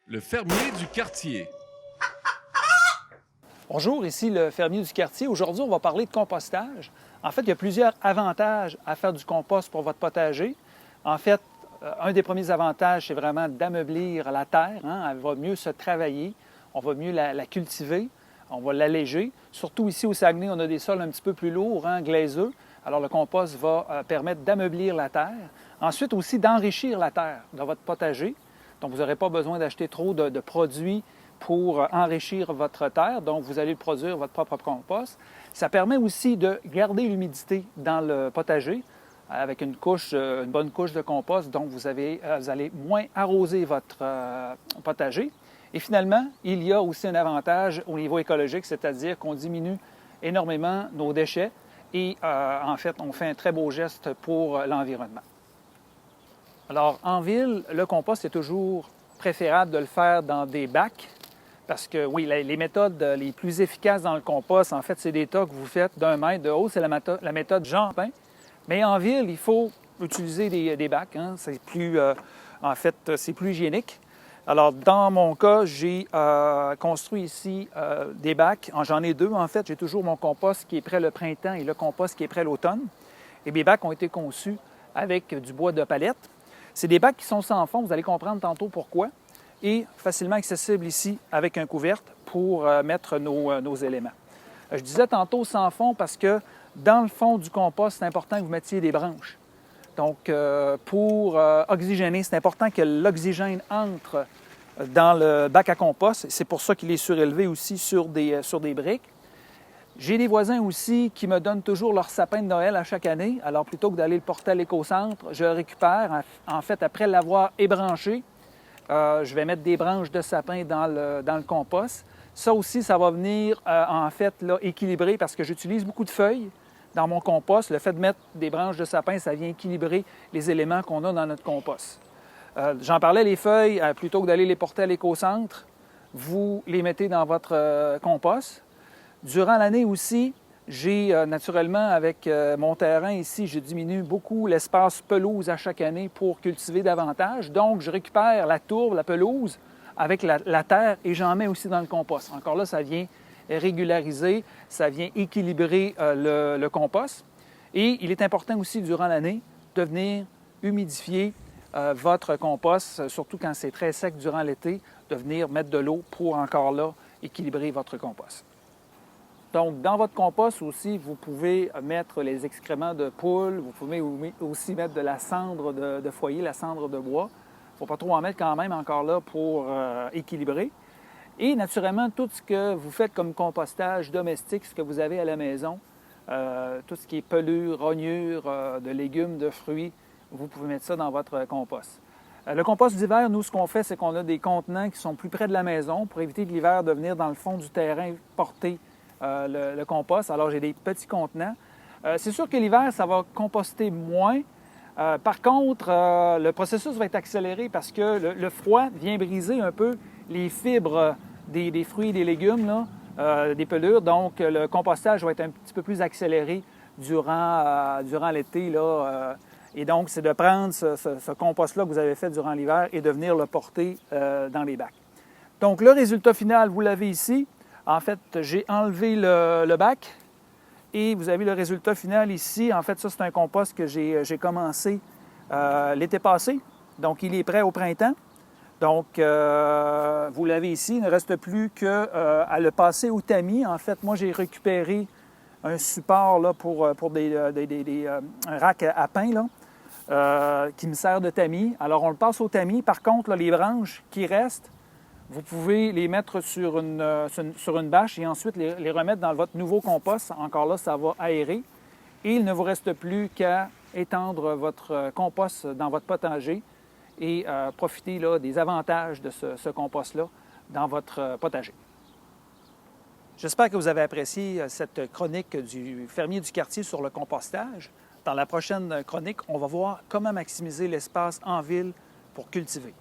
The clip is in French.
Le fermier du quartier. Bonjour, ici le fermier du quartier. Aujourd'hui, on va parler de compostage. En fait, il y a plusieurs avantages à faire du compost pour votre potager. En fait, un des premiers avantages, c'est vraiment d'ameublir la terre. Elle va mieux se travailler, on va mieux la cultiver, on va l'alléger. Surtout ici au Saguenay, on a des sols un petit peu plus lourds, glaiseux. Alors le compost va permettre d'ameublir la terre. Ensuite aussi d'enrichir la terre dans votre potager. Donc vous n'aurez pas besoin d'acheter trop de produits pour enrichir votre terre. Donc vous allez produire votre propre compost. Ça permet aussi de garder l'humidité dans le potager avec une bonne couche de compost. Donc vous allez moins arroser votre potager. Et finalement, il y a aussi un avantage au niveau écologique, c'est-à-dire qu'on diminue énormément nos déchets et en fait, on fait un très beau geste pour l'environnement. Alors, en ville, le compost est toujours préférable de le faire dans des bacs parce que, oui, les méthodes les plus efficaces dans le compost, en fait, c'est des tas que vous faites d'1 mètre de haut. C'est la méthode Jean-Pain. Mais en ville, il faut utiliser des bacs. C'est plus, en fait, c'est plus hygiénique. Alors, dans mon cas, j'ai construit ici des bacs. J'en ai deux, en fait. J'ai toujours mon compost qui est prêt le printemps et le compost qui est prêt l'automne. Et mes bacs ont été conçus avec du bois de palette. C'est des bacs qui sont sans fond, vous allez comprendre tantôt pourquoi, et facilement accessibles ici avec un couvercle pour mettre nos éléments. Je disais tantôt sans fond parce que dans le fond du compost, c'est important que vous mettiez des branches. Donc, pour oxygéner, c'est important que l'oxygène entre dans le bac à compost. C'est pour ça qu'il est surélevé aussi sur des briques. J'ai des voisins aussi qui me donnent toujours leur sapin de Noël à chaque année. Alors, plutôt que d'aller le porter à l'éco-centre, je le récupère. En fait, après l'avoir ébranché, je vais mettre des branches de sapin dans le compost. Ça aussi, ça va venir, en fait, là, équilibrer parce que j'utilise beaucoup de feuilles dans mon compost. Le fait de mettre des branches de sapin, ça vient équilibrer les éléments qu'on a dans notre compost. J'en parlais, les feuilles, plutôt que d'aller les porter à l'éco-centre, vous les mettez dans votre compost. Durant l'année aussi, j'ai naturellement, avec mon terrain ici, je diminue beaucoup l'espace pelouse à chaque année pour cultiver davantage. Donc, je récupère la tourbe, la pelouse avec la terre et j'en mets aussi dans le compost. Encore là, ça vient régulariser, ça vient équilibrer le compost. Et il est important aussi, durant l'année, de venir humidifier votre compost, surtout quand c'est très sec durant l'été, de venir mettre de l'eau pour encore là équilibrer votre compost. Donc, dans votre compost aussi, vous pouvez mettre les excréments de poules, vous pouvez aussi mettre de la cendre de foyer, la cendre de bois. Il ne faut pas trop en mettre quand même encore là pour équilibrer. Et naturellement, tout ce que vous faites comme compostage domestique, ce que vous avez à la maison, tout ce qui est pelure, rognure, de légumes, de fruits, vous pouvez mettre ça dans votre compost. Le compost d'hiver, nous, ce qu'on fait, c'est qu'on a des contenants qui sont plus près de la maison pour éviter que l'hiver de venir dans le fond du terrain porter le compost. Alors, j'ai des petits contenants. C'est sûr que l'hiver, ça va composter moins. Par contre, le processus va être accéléré parce que le froid vient briser un peu les fibres des fruits et des légumes, là, des pelures. Donc, le compostage va être un petit peu plus accéléré durant l'été, là. Et donc, c'est de prendre ce compost-là que vous avez fait durant l'hiver et de venir le porter dans les bacs. Donc, le résultat final, vous l'avez ici. En fait, j'ai enlevé le bac et vous avez le résultat final ici. En fait, ça, c'est un compost que j'ai commencé l'été passé. Donc, il est prêt au printemps. Donc, vous l'avez ici. Il ne reste plus qu'à le passer au tamis. En fait, moi, j'ai récupéré un support là, pour un rack à pain là, qui me sert de tamis. Alors, on le passe au tamis. Par contre, là, les branches qui restent, vous pouvez les mettre sur une bâche et ensuite les remettre dans votre nouveau compost. Encore là, ça va aérer. Et il ne vous reste plus qu'à étendre votre compost dans votre potager et profiter là, des avantages de ce compost-là dans votre potager. J'espère que vous avez apprécié cette chronique du fermier du quartier sur le compostage. Dans la prochaine chronique, on va voir comment maximiser l'espace en ville pour cultiver.